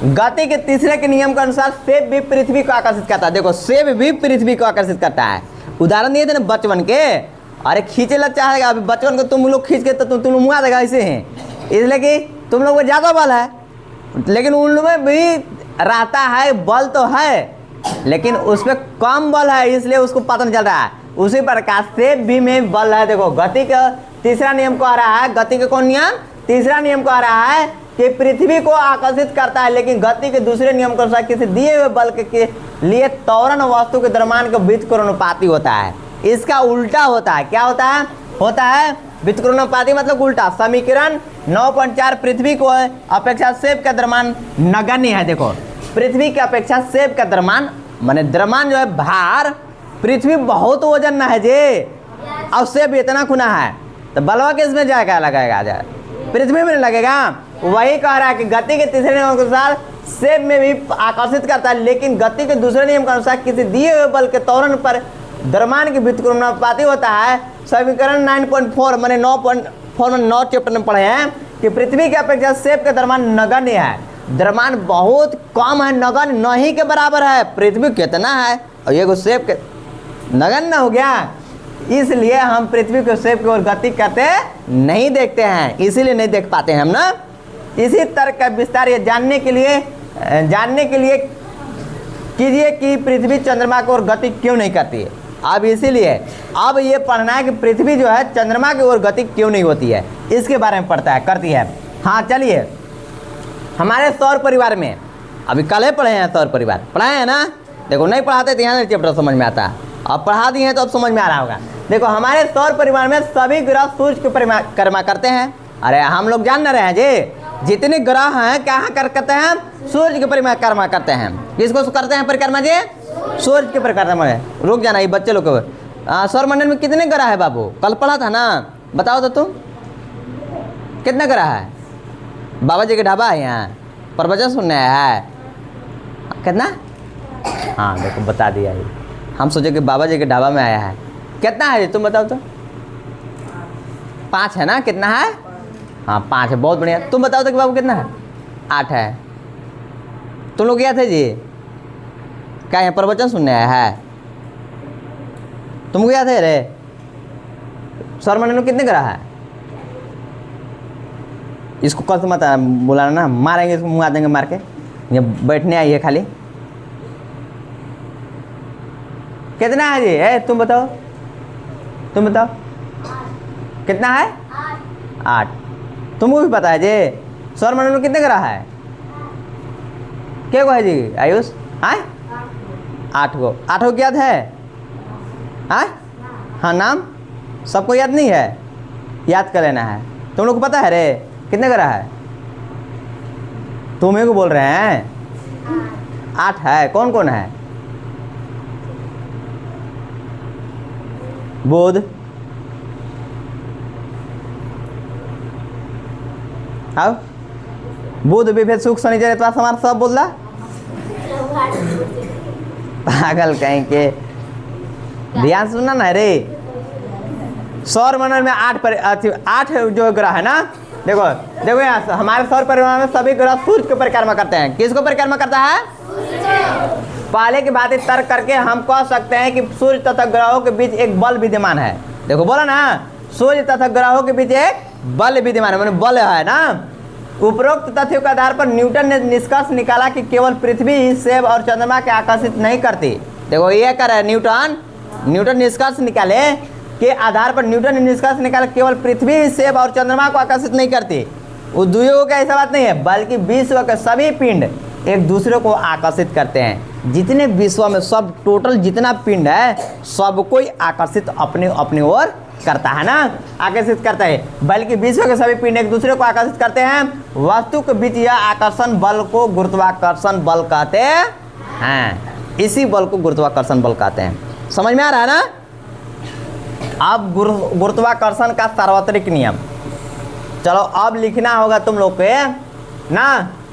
[SPEAKER 1] गति के तीसरे के नियम के अनुसार सेब भी पृथ्वी को आकर्षित करता है। देखो सेब भी पृथ्वी को आकर्षित करता है। उदाहरण दिए थे ना बचपन के, अरे खींचे लग चाहेगा, अभी बचपन को तुम लोग खींच के तो तुम लोग मुआ देगा ऐसे हैं, इसलिए कि तुम लोग को ज़्यादा बल है, लेकिन उन लोग में भी रहता है बल तो है, लेकिन उस पर कम बल है, इसलिए उसको पता नहीं चल रहा है। उसी प्रकार सेब भी में बल है। देखो गति का तीसरा नियम को आ रहा है, गति का कौन नियम, तीसरा नियम को आ रहा है कि पृथ्वी को आकर्षित करता है, लेकिन गति के दूसरे नियम के अनुसार किसी दिए हुए बल के लिए त्वरण वस्तु के द्रव्यमान का व्युत्क्रमणुपाती होता है। इसका उल्टा होता है, क्या होता है, होता है व्युत्क्रमणुपाती मतलब उल्टा। समीकरण 9.4 पृथ्वी को अपेक्षा सेब का द्रव्यमान नगण्य है। देखो पृथ्वी की अपेक्षा सेब का द्रव्यमान, माने द्रव्यमान जो है भार, पृथ्वी बहुत वजन ना है जे, और सेब इतना खुना है, तो बलवा किस में जाएगा, लगाएगा जाए पृथ्वी में नहीं लगेगा। वही कह रहा है कि गति के तीसरे नियम के अनुसार सेब में भी आकर्षित करता है, लेकिन गति के दूसरे नियम के अनुसार किसी दिए हुए बल के त्वरण पर द्रव्यमान की व्युत्क्रमणुपाती होता है। समीकरण 9.4 मैंने 9.4 में 9 चैप्टर में पढ़े हैं कि पृथ्वी की अपेक्षा सेब का द्रव्यमान नगण्य है। द्रव्यमान बहुत कम है, नगण्य नहीं के बराबर है। पृथ्वी कितना है और ये सेब के नगण्य हो गया, इसलिए हम पृथ्वी को सेब की ओर गति करते नहीं देखते हैं, इसीलिए नहीं देख पाते हैं हम ना। इसी तर्क का विस्तार ये जानने के लिए कीजिए कि पृथ्वी चंद्रमा की ओर गति क्यों नहीं करती है। अब इसीलिए अब ये पढ़ना है कि पृथ्वी जो है चंद्रमा की ओर गति क्यों नहीं होती है, इसके बारे में पढ़ता है, करती है। हाँ चलिए, हमारे सौर परिवार में अभी कल ही पढ़े हैं, सौर परिवार पढ़ाए हैं ना। देखो नहीं पढ़ाते तो यहाँ चैप्टर समझ में आता, अब पढ़ा दिए हैं तो अब समझ में आ रहा होगा। देखो हमारे सौर परिवार में सभी ग्रह सूर्य की परिक्रमा करते हैं। अरे हम लोग जान ना रहे हैं जी, जितने ग्रह हैं क्या करते हैं, सूर्य की परिक्रमा करते हैं। किसको करते हैं परिक्रमा जी, सूर्य की परिक्रमा है। रुक जाना ये बच्चे लोग को, सौर मंडल में कितने ग्रह है बाबू, कल पढ़ा था ना, बताओ तो तुम कितने ग्रह है। बाबा जी के ढाबा है यहाँ, प्रवचन सुनने है कितना, हाँ देखो बता दिया ये, हम सोचे कि बाबा जी के ढाबा में आया है। कितना है तुम बताओ तो, 5 है ना, कितना है, हाँ 5 है, बहुत बढ़िया। तुम बताओ तो कि बाबू कितना है, 8 है। तुम लोग गया थे जी क्या यहाँ प्रवचन सुनने आया है, तुम गया थे रे। सौर मंडल में कितने ग्रह है, इसको कल से मत बुलाना ना, मारेंगे इसको, मुँह आ देंगे मार के। ये बैठने आई है खाली, कितना है जी, तुम बताओ कितना है, 8। तुमको भी पता है जी सौर मंडल में कितने ग्रह है, क्या को है जी आयुष, आए 8 को, 8 को याद है, हाँ नाम सबको याद नहीं है, याद कर लेना है। तुम लोग को पता है रे कितने ग्रह है, तुम्हें को बोल रहे हैं 8 है। कौन कौन है, बुध, अब बुध विभेद सुख शनिचर इतवार समार सब बोल रहा, पागल कहीं के, ध्यान सुनना ना रे। सौर मंडल में 8 जो ग्रह है ना, देखो यहाँ हमारे सौर परिवार में सभी ग्रह सूर्य की परिक्रमा करते हैं। किसको परिक्रमा करता है, पहले की बात तर्क करके हम कह सकते हैं कि सूर्य तथा ग्रहों के बीच एक बल विद्यमान है। देखो बोला ना, सूर्य तथा ग्रहों के बीच एक बल विद्यमान है, मैंने बल है ना। उपरोक्त तथ्यों के आधार पर न्यूटन ने निष्कर्ष निकाला कि केवल पृथ्वी ही सेब और चंद्रमा के आकर्षित नहीं करती। देखो ये कर रहा है न्यूटन निष्कर्ष निकाले के आधार पर न्यूटन ने निष्कर्ष निकाला केवल पृथ्वी ही सेब और चंद्रमा को आकर्षित नहीं करती। उद्योगों का ऐसा बात नहीं है, बल्कि विश्व के सभी पिंड एक दूसरे को आकर्षित करते हैं। जितने विश्व में सब टोटल जितना पिंड है सब कोई आकर्षित अपने अपनी ओर करता है ना, आकर्षित करता है। बल्कि विश्व के सभी पिंड एक दूसरे को आकर्षित करते हैं। वस्तु के बीच यह आकर्षण बल को गुरुत्वाकर्षण बल कहते हैं। इसी बल को गुरुत्वाकर्षण बल कहते हैं। समझ में आ रहा है ना? अब गुरुत्वाकर्षण का सार्वत्रिक नियम, चलो अब लिखना होगा तुम लोग के ना।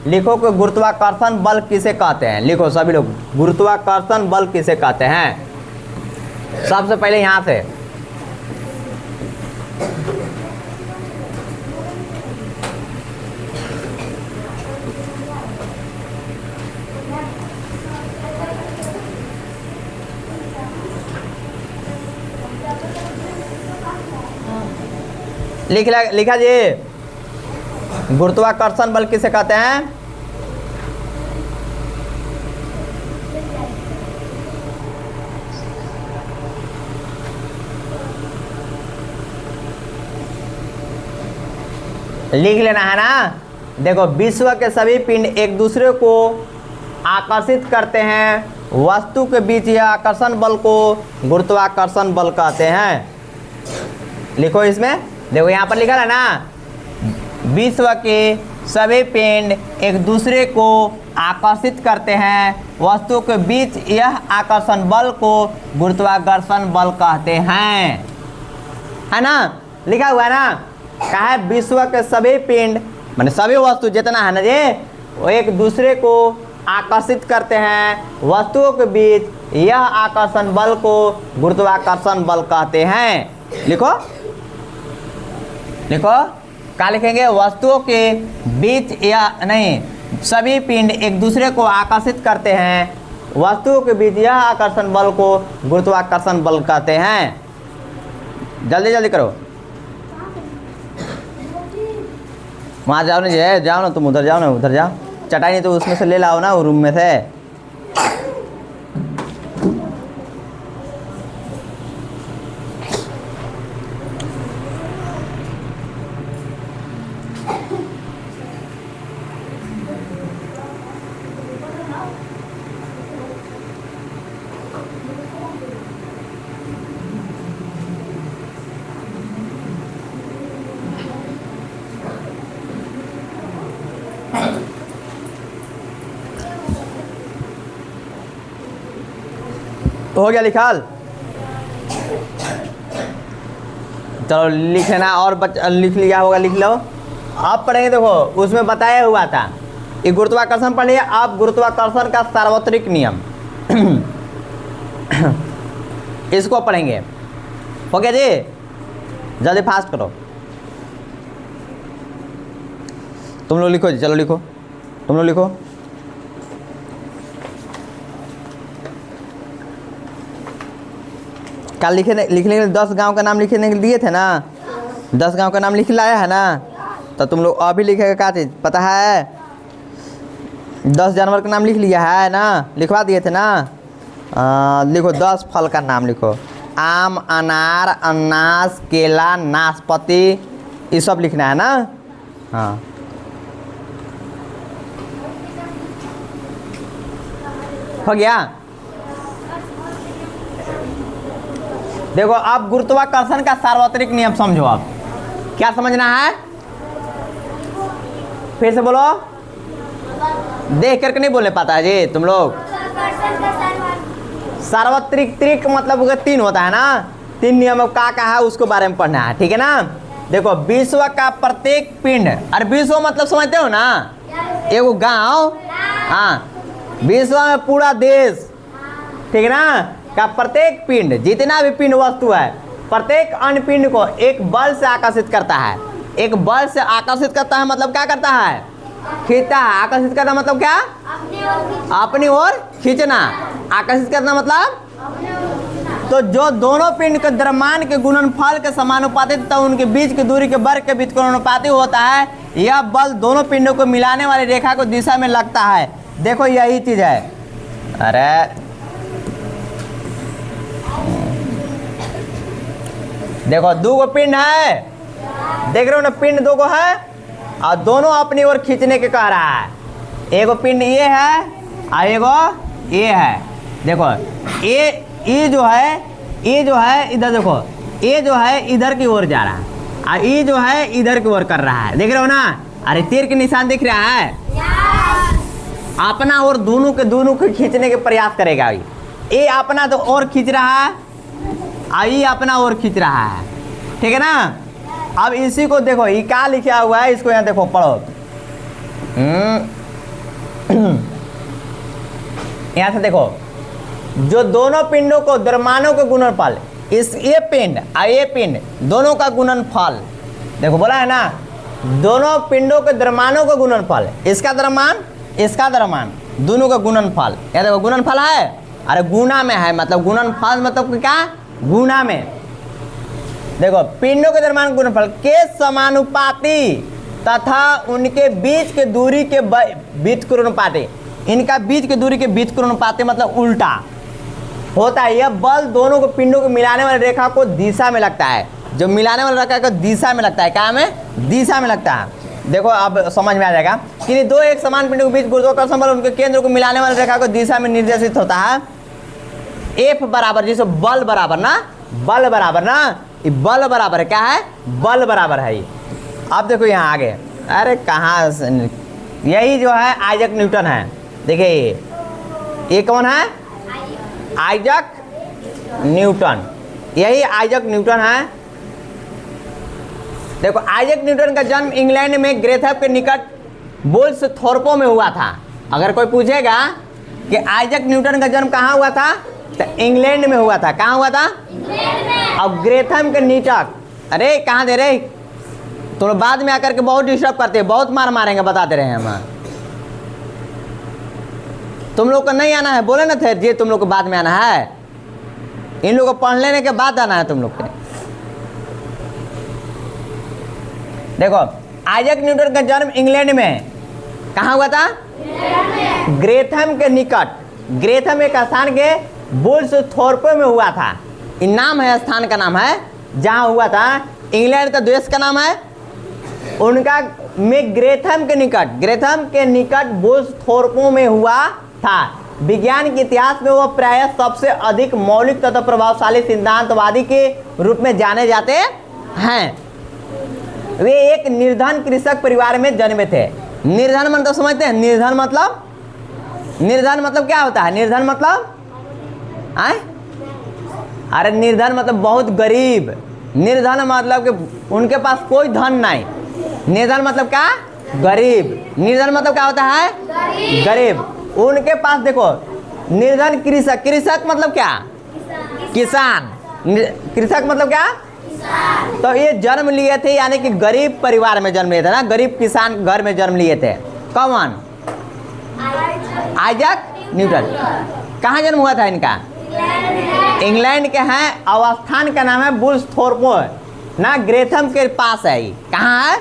[SPEAKER 1] लिखो कि गुरुत्वाकर्षण बल किसे कहते हैं। लिखो सभी लोग, गुरुत्वाकर्षण बल किसे कहते हैं। सबसे पहले यहां से लिखा जी, गुरुत्वाकर्षण बल किसे कहते हैं। लिख लेना है ना। देखो, विश्व के सभी पिंड एक दूसरे को आकर्षित करते हैं। वस्तु के बीच यह आकर्षण बल को गुरुत्वाकर्षण बल कहते हैं। लिखो इसमें, देखो यहाँ पर लिखा है ना, विश्व के सभी पिंड एक दूसरे को आकर्षित करते हैं। वस्तु के बीच यह आकर्षण बल को गुरुत्वाकर्षण बल कहते हैं, है ना। लिखा हुआ है ना, कहा है विश्व के सभी पिंड माने सभी वस्तु जितना है ना ये, वो एक दूसरे को आकर्षित करते हैं। वस्तुओं के बीच यह आकर्षण बल को गुरुत्वाकर्षण बल कहते हैं। लिखो लिखो, क्या लिखेंगे, वस्तुओं के बीच या नहीं, सभी पिंड एक दूसरे को आकर्षित करते हैं। वस्तुओं के बीच यह आकर्षण बल को गुरुत्वाकर्षण बल कहते हैं। जल्दी जल्दी करो, वहाँ जाओ ना जी, जाओ ना तुम, उधर जाओ ना, उधर जाओ। चटाई नहीं तो उसमें से ले लाओ ना, वो रूम में से। तो हो गया लिखाल। चलो लिख लेना, और लिख लिया होगा, लिख लो। अब पढ़ेंगे, देखो उसमें बताया हुआ था, ये गुरुत्वाकर्षण पढ़ लिया। अब गुरुत्वाकर्षण का सार्वत्रिक नियम इसको पढ़ेंगे। हो गया जी, जल्दी फास्ट करो। तुम लोग लिखो जी, चलो लिखो, तुम लोग लिखो। कल लिखने के लिए 10 गांव का नाम लिखने के लिए दिए थे ना, 10 गांव का नाम लिख लाया है ना। तो तुम लोग अभी लिखेगा क्या चीज़ पता है, 10 जानवर का नाम लिख लिया है ना, लिखवा दिए थे ना। लिखो 10 फल का नाम लिखो, आम, अनार, अनानास, केला, नाशपाती, ये सब लिखना है ना। हाँ हो गया। देखो अब गुरुत्वाकर्षण का सार्वत्रिक नियम समझो। आप क्या समझना है, फिर से बोलो, देख करके नहीं बोलने पाता है जी तुम लोग। सार्वत्रिक त्रिक मतलब 3 होता है ना, 3 नियम का है उसको बारे में पढ़ना है, ठीक है ना। देखो विश्व का प्रत्येक पिंड, अरे विश्व मतलब समझते हो ना, एगो गांव, हाँ विश्व में पूरा देश, ठीक है ना, का प्रत्येक पिंड, जितना भी पिंड वस्तु है, प्रत्येक अन्य पिंड को एक बल से आकर्षित करता है। एक बल से आकर्षित करता है मतलब क्या करता है, खींचता है। आकर्षित करना मतलब क्या, अपनी ओर खींचना। आकर्षित करना मतलब, तो जो दोनों पिंड के द्रव्यमान के गुणनफल के समानुपाती तथा उनके बीच की दूरी के वर्ग के बीच अनुपाती होता है, यह बल दोनों पिंडों को मिलाने वाली रेखा को दिशा में लगता है। देखो यही चीज है। अरे देखो 2 पिंड है, देख रहे हो ना, पिंड 2 है और दोनों अपनी ओर खींचने के कह रहा है। एगो पिंड ये है और एगो ए है, देखो ए जो है इधर देखो, ए जो है इधर की ओर जा रहा है और ए जो है इधर की ओर कर रहा है, देख रहे हो ना? अरे तीर के निशान दिख रहा है, अपना और दोनों के खींचने के प्रयास करेगा। अभी ए अपना तो और खींच रहा है और ये अपना और खींच रहा है, ठीक है ना? अब इसी को देखो, ये क्या लिखा हुआ है, इसको यहाँ देखो, पढ़ो। यहाँ से देखो, जो दोनों पिंडों को द्रव्यमानों के गुणनफल, इस ये पिंड और ये पिंड दोनों का गुणनफल, देखो बोला है ना, दोनों पिंडों के द्रव्यमानों का गुणनफल, इसका द्रव्यमान इसका द्रव्यमान, दोनों का गुणनफल। यहाँ देखो गुणनफल है, अरे गुना में है, मतलब गुणनफल मतलब क्या? गुना में। देखो पिंडों के द्रव्यमान गुणनफल के समानुपाती तथा उनके बीच के दूरी के बीच के अनुपाती, इनका बीच की दूरी के बीच के अनुपाती मतलब उल्टा होता है। यह बल दोनों को पिंडों को मिलाने वाली रेखा को दिशा में लगता है, जो मिलाने वाली रेखा को दिशा में लगता है, क्या में? दिशा में लगता है। देखो अब समझ में आ जाएगा कि दो एक समान पिंडों के बीच गुरुत्वाकर्षण बल उनके केंद्र को मिलाने वाली रेखा को दिशा में निर्देशित होता है। एफ बराबर, जिसको बल बराबर ना, बल बराबर ना, ये बल बराबर है, क्या है? बल बराबर है। अब देखो यहाँ आगे, अरे कहाँ, यही जो है आइजक न्यूटन है। देखिए ये कौन है? आइजक न्यूटन, यही आइजक न्यूटन है। देखो आइजक न्यूटन का जन्म इंग्लैंड में ग्रेथम के निकट बुल्सथोर्प में हुआ था। अगर कोई पूछेगा कि आइजक न्यूटन का जन्म कहाँ हुआ था, तो इंग्लैंड में हुआ था। कहाँ हुआ था? अब ग्रेथम के निकट, अरे कहाँ दे रहे तो बाद में आकर के बहुत डिस्टर्ब करते हैं, बहुत मार मारेंगे, बताते रहे हम। तुम लोग को नहीं आना है, बोले ना थे जी तुम लोग को बाद में आना है, इन लोगों को पढ़ लेने के बाद आना है तुम लोग के। देखो आइजक न्यूटन का जन्म इंग्लैंड में कहाँ हुआ था? ग्रेथम के निकट, ग्रेथम एक स्थान के बुल्सथोर्प में हुआ था। इन नाम है, स्थान का नाम है जहाँ हुआ था। इंग्लैंड का देश का नाम है, उनका में ग्रेथम के निकट बुल्सथोर्प में हुआ था। विज्ञान के इतिहास में वह प्रायः सबसे अधिक मौलिक तथा प्रभावशाली सिद्धांतवादी के रूप में जाने जाते हैं। वे एक निर्धन कृषक परिवार में जन्मे थे। निर्धन मतलब समझते हैं? निर्धन मतलब क्या होता है? निर्धन मतलब अरे निर्धन मतलब बहुत गरीब। निर्धन मतलब कि उनके पास कोई धन नहीं। निर्धन मतलब क्या? गरीब। निर्धन मतलब क्या होता है? गरीब। उनके पास देखो निर्धन कृषक, कृषक मतलब क्या? किसान। कृषक मतलब क्या? तो ये जन्म लिए थे, यानी कि गरीब परिवार में जन्म लिए थे ना, गरीब किसान घर में जन्म लिए थे। कौन? Isaac Newton. कहाँ जन्म हुआ था इनका? इंग्लैंड के हैं, और स्थान का नाम है बुल्सथोर्प ना, ग्रेथम के पास है। कहाँ है?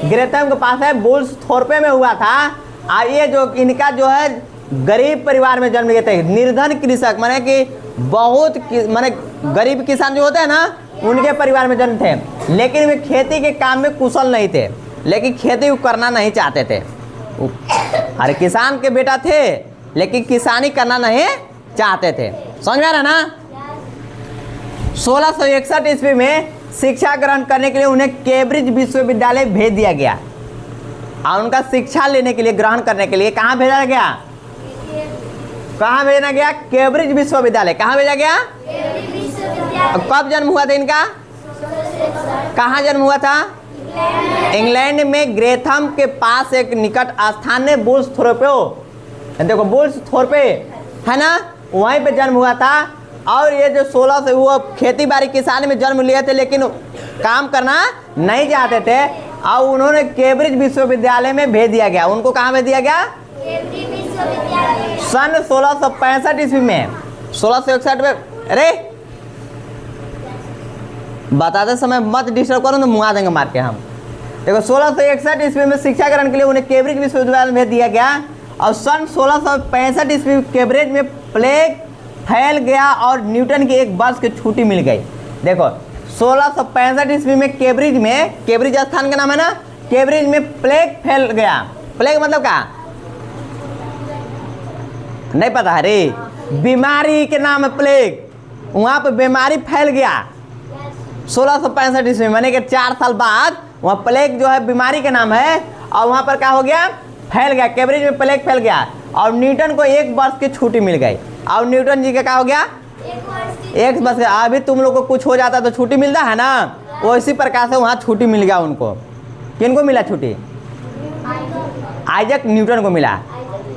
[SPEAKER 1] ग्रेथम के पास है, बुल्सथोर्प में हुआ था। और ये जो इनका जो है गरीब परिवार में जन्म लिए थे। निर्धन कृषक माने कि बहुत माने गरीब किसान जो होते हैं ना, उनके परिवार में जन्म थे। लेकिन वे खेती के काम में कुशल नहीं थे, लेकिन खेती करना नहीं चाहते थे। अरे किसान के बेटा थे, लेकिन किसानी करना नहीं चाहते थे। समझ में आ रहा ना? 1661 ईस्वी में शिक्षा ग्रहण करने के लिए उन्हें कैम्ब्रिज विश्वविद्यालय भेज दिया गया। और उनका शिक्षा लेने के लिए, ग्रहण करने के लिए कहाँ भेजा गया? कहाँ भेजना गया? कैम्ब्रिज विश्वविद्यालय। कहाँ भेजा गया? कब जन्म हुआ था इनका? कहाँ जन्म हुआ था? इंग्लैंड में ग्रेथम के पास एक निकट स्थान है बुल्सथोर्प। देखो बुल्सथोर्प है ना, वहीं पे जन्म हुआ था। और ये जो 16 से वो खेती बाड़ी किसान में जन्म लिए थे, लेकिन काम करना नहीं चाहते थे, और उन्होंने कैम्ब्रिज विश्वविद्यालय में भेज दिया गया। उनको कहाँ भेज दिया गया? सन 1665 ईस्वी में। 1661 में, अरे बताते समय मत डिस्टर्ब करो तो मुआ देंगे मार के हम। देखो 1661 ईस्वी में शिक्षा ग्रहण के लिए उन्हें कैम्ब्रिज विश्वविद्यालय में भेज दिया गया। और सन 1665 ईस्वी कैम्ब्रिज में प्लेग फैल गया और न्यूटन की एक वर्ष की छुट्टी मिल गई। देखो 1665 ईस्वी में कैम्ब्रिज स्थान का नाम है ना, कैम्ब्रिज में प्लेग फैल गया। प्लेग मतलब क्या? नहीं पता है रे, बीमारी के नाम है प्लेग। वहाँ पे बीमारी फैल गया 1665 ईस्वी में, माने कि 4 साल बाद वहाँ प्लेग जो है बीमारी के नाम है, और वहाँ पर क्या हो गया, फैल गया, कैम्ब्रिज में प्लेग फैल गया, और न्यूटन को 1 वर्ष की छुट्टी मिल गई। और न्यूटन जी का क्या हो गया, 1 वर्ष। अभी तुम लोग को कुछ हो जाता तो छुट्टी मिलता है ना, वो इसी प्रकार से वहाँ छुट्टी मिल गया उनको। किनको मिला छुट्टी, आइजैक न्यूटन को मिला।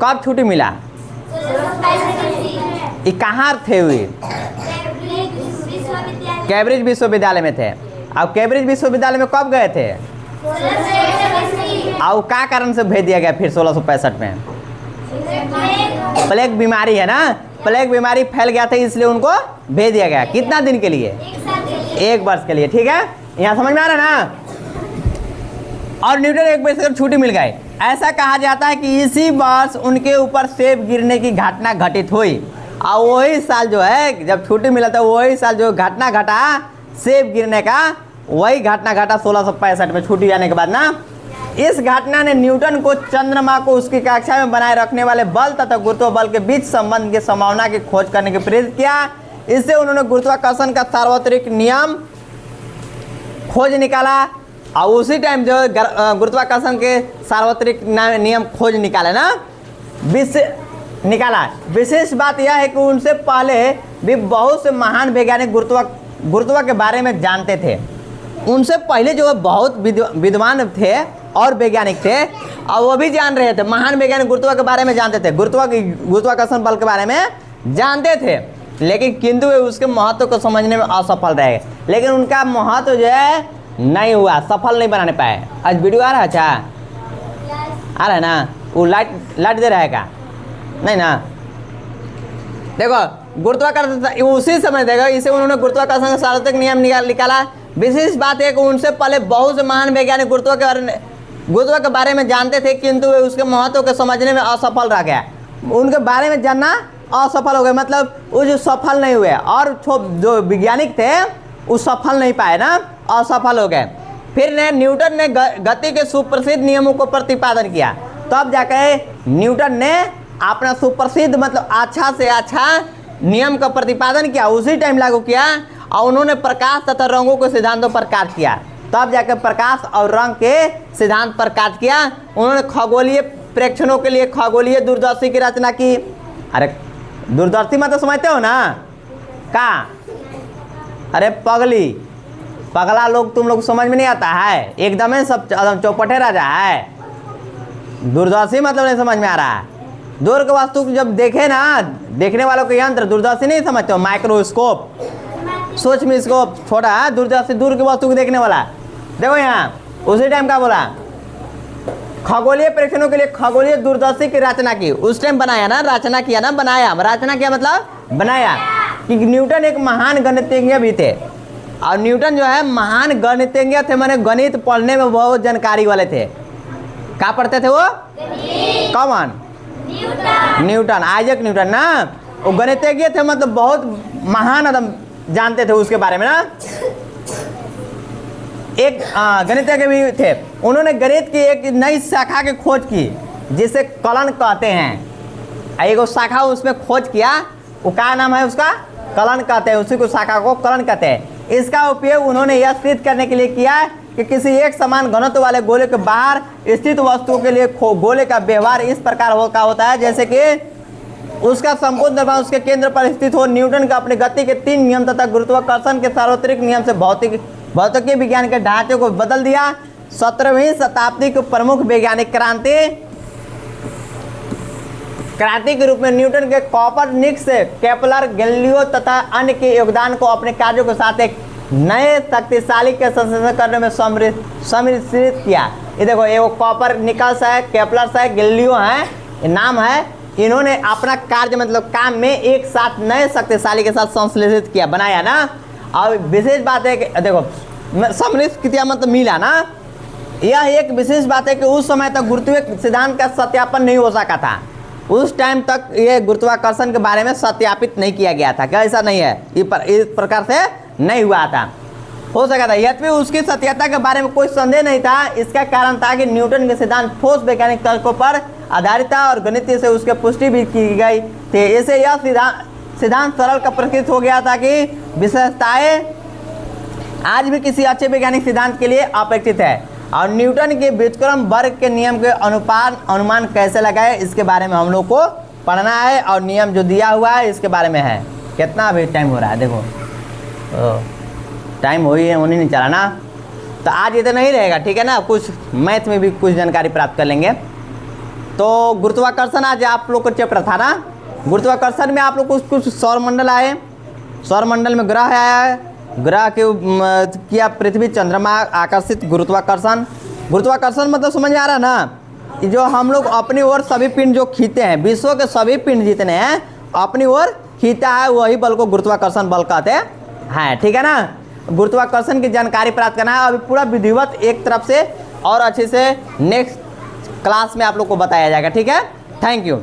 [SPEAKER 1] कब छुट्टी मिला, ये कहाँ थे हुए, कैम्ब्रिज विश्वविद्यालय में थे। अब कैम्ब्रिज विश्वविद्यालय में कब गए थे, और क्या कारण से भेज दिया गया फिर 1665 में, प्लेग बीमारी है ना, प्लेग बीमारी फैल गया था इसलिए उनको भेज दिया गया। कितना दिन के लिए, 1 वर्ष के लिए। ठीक है, यहाँ समझ में आ रहा है ना। और न्यूटन 1 वर्ष की छुट्टी मिल गई। ऐसा कहा जाता है कि इसी वर्ष उनके ऊपर सेब गिरने की घटना घटित हुई, और वही साल जो है जब छुट्टी मिला था, वही साल जो घटना घटा सेब गिरने का, वही घटना घटा 1665 में छुट्टी जाने के बाद ना। इस घटना ने न्यूटन को चंद्रमा को उसकी कक्षा में बनाए रखने वाले बल तथा गुरुत्व बल के बीच संबंध की संभावना की खोज करने के प्रेरित किया। इससे उन्होंने गुरुत्वाकर्षण का सार्वत्रिक नियम खोज निकाला, और उसी टाइम जो गुरुत्वाकर्षण के सार्वत्रिक नियम खोज निकाले ना, निकाला। विशेष बात यह है कि उनसे पहले भी बहुत से महान वैज्ञानिक गुरुत्व के बारे में जानते थे। उनसे पहले जो बहुत विद्वान थे और वैज्ञानिक थे, और वो भी जान रहे थे, महान वैज्ञानिक गुरुत्व के बारे में जानते थे, गुरुत्वाकर्षण बल के बारे में जानते थे, लेकिन किंतु वे उसके महत्व को समझने में असफल रहे। लेकिन उनका महत्व जो है नहीं हुआ, सफल नहीं बनाने पाए। आज वीडियो आ रहा है, अच्छा आ रहा है ना, वो लाइट दे रहेगा नहीं ना। देखो गुरुत्वाकर्षण उसी समय देगा, इसे उन्होंने गुरुत्वाकर्षण का सार्वत्रिक नियम निकाला। विशेष बात है कि उनसे पहले बहुत से महान वैज्ञानिक गुरुत्व के बारे में जानते थे, किंतु वे उसके महत्व को समझने में असफल रह गया। उनके बारे में जानना असफल हो गए, मतलब वो जो सफल नहीं हुए, और जो वैज्ञानिक थे वो सफल नहीं पाए ना, असफल हो गए। फिर न्यूटन ने गति के सुप्रसिद्ध नियमों को प्रतिपादन किया, तब जाकर न्यूटन ने अपना सुप्रसिद्ध मतलब अच्छा से अच्छा नियम का प्रतिपादन किया, उसी टाइम लागू किया, और उन्होंने प्रकाश तथा रंगों के सिद्धांतों पर कार्य किया। तब जाकर प्रकाश और रंग के सिद्धांत पर कार्य किया। उन्होंने खगोलीय प्रेक्षणों के लिए खगोलीय दूरदर्शी की रचना की। अरे दूरदर्शी मतलब समझते हो ना, का अरे पगला लोग, तुम लोग समझ में नहीं आता है, एकदम ही सब चौपटे राजा है। दूरदर्शी मतलब नहीं समझ में आ रहा है। दूर के वस्तु जब देखे ना, देखने वालों के यंत्र दूरदर्शी नहीं समझते हो, माइक्रोस्कोप, सूक्ष्मस्कोप छोटा है, दूरदर्शी दूर की वस्तु को देखने वाला। देखो यहाँ उसी टाइम क्या बोला, खगोलीय प्रेक्षणों के लिए खगोलीय दूरदर्शी की रचना की। उस टाइम बनाया ना, रचना किया ना, बनाया, रचना किया मतलब बनाया। कि न्यूटन एक महान गणितज्ञ भी थे, और न्यूटन जो है महान गणितज्ञ थे, माने गणित पढ़ने में बहुत जानकारी वाले थे। क्या पढ़ते थे वो, कौन, न्यूटन, आइजैक न्यूटन ना, वो गणितज्ञ थे, मतलब बहुत महान एकदम जानते थे उसके बारे में ना। एक गणितज्ञ भी थे, उन्होंने गणित की एक नई शाखा की खोज की जिसे कलन कहते हैं। एक शाखा उसमें खोज किया, वो क्या नाम है उसका, कलन कहते हैं, उसी को शाखा को कलन कहते हैं। इसका उपयोग उन्होंने यह सिद्ध करने के लिए किया कि किसी एक समान घनत्व वाले गोले के बाहर स्थित वस्तुओं के लिए गोले का व्यवहार इस प्रकार होता है जैसे कि उसका संपूर्ण द्रव्यमान उसके केंद्र पर स्थित हो। न्यूटन का अपनी गति के 3 नियम तथा गुरुत्वाकर्षण के सार्वत्रिक नियम से भौतिकी विज्ञान के ढांचे को बदल दिया। 17वीं शताब्दी के प्रमुख वैज्ञानिक क्रांति के रूप में न्यूटन के कोपरनिकस, केपलर, गैलीलियो तथा अन्य के योगदान को अपने कार्यों के साथ एक नए शक्तिशाली के संश्लेषण करने में सम्मिलित किया। ये देखो, ये वो कोपरनिकस है, केपलर है, गैलीलियो है, ये नाम है। इन्होंने अपना कार्य मतलब काम में एक साथ नए शक्तिशाली के साथ संश्लेषित किया, बनाया ना। और विशेष बात है कि देखो सम्मिलित किया मतलब मिला ना। यह एक विशेष बात है कि उस समय तक गुरुत्वीय सिद्धांत का सत्यापन नहीं हो सका था। उस टाइम तक ये गुरुत्वाकर्षण के बारे में सत्यापित नहीं किया गया था, क्या ऐसा नहीं है, इस प्रकार से नहीं हुआ था, हो सका था। यद्यपि उसकी सत्यता के बारे में कोई संदेह नहीं था। इसका कारण था कि न्यूटन के सिद्धांत ठोस वैज्ञानिक तर्कों पर आधारित था और गणितीय से उसके पुष्टि भी की गई थी। इसे यह सिद्धांत सरल का प्रकृत हो गया था कि विशेषताएं आज भी किसी अच्छे वैज्ञानिक सिद्धांत के लिए अपेक्षित है। और न्यूटन के व्युत्क्रम वर्ग के नियम के अनुमान कैसे लगाए, इसके बारे में हम लोग को पढ़ना है। और नियम जो दिया हुआ है इसके बारे में है। कितना अभी टाइम हो रहा है, देखो टाइम होने नहीं चला ना, तो आज इतना नहीं रहेगा, ठीक है ना। कुछ मैथ में भी कुछ जानकारी प्राप्त कर लेंगे। तो गुरुत्वाकर्षण आज आप लोग को चैप्टर था ना। गुरुत्वाकर्षण में आप लोग कुछ सौरमंडल आए, सौरमंडल में ग्रह आया है, ग्रह के किया पृथ्वी चंद्रमा आकर्षित गुरुत्वाकर्षण। गुरुत्वाकर्षण मतलब समझ में आ रहा है ना, जो हम लोग अपनी ओर सभी पिंड जो खींचते हैं, विश्व के सभी पिंड जितने हैं अपनी ओर खींचता है, वही बल को गुरुत्वाकर्षण बल कहते हैं, ठीक है ना। गुरुत्वाकर्षण की जानकारी प्राप्त करना है। अभी पूरा विधिवत एक तरफ से और अच्छे से नेक्स्ट क्लास में आप लोग को बताया जाएगा, ठीक है। Thank you.